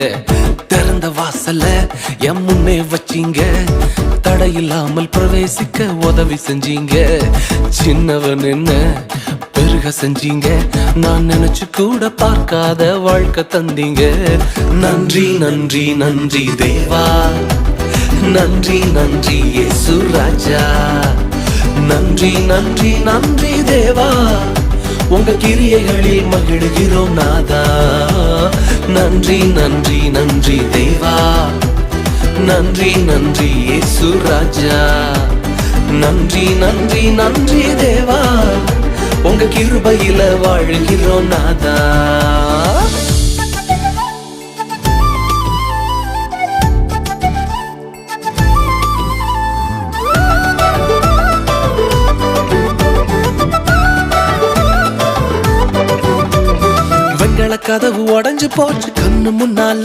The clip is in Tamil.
திறந்த வாசல்ல என் முன்னே வச்சீங்க, தடையில்லாமல் பிரவேசிக்க உதவி செஞ்சீங்க. சின்னவன் என்ன பெருக செஞ்சீங்க, நான் நினைச்சு கூட பார்க்காத வாழ்க்கை தந்தீங்க. நன்றி நன்றி நன்றி தேவா, நன்றி நன்றி இயேசு ராஜா. நன்றி நன்றி நன்றி தேவா, உங்க கிரியைகளில் மகிழ்கிறோம் நாதா. நன்றி நன்றி நன்றி தேவா, நன்றி நன்றி இயேசு ராஜா. நன்றி நன்றி நன்றி தேவா, உங்க கிருபையில வாழ்கிறோம் நாதா. வெங்கல கதவு உடைஞ்சு போச்சு கண்ணு முன்னால.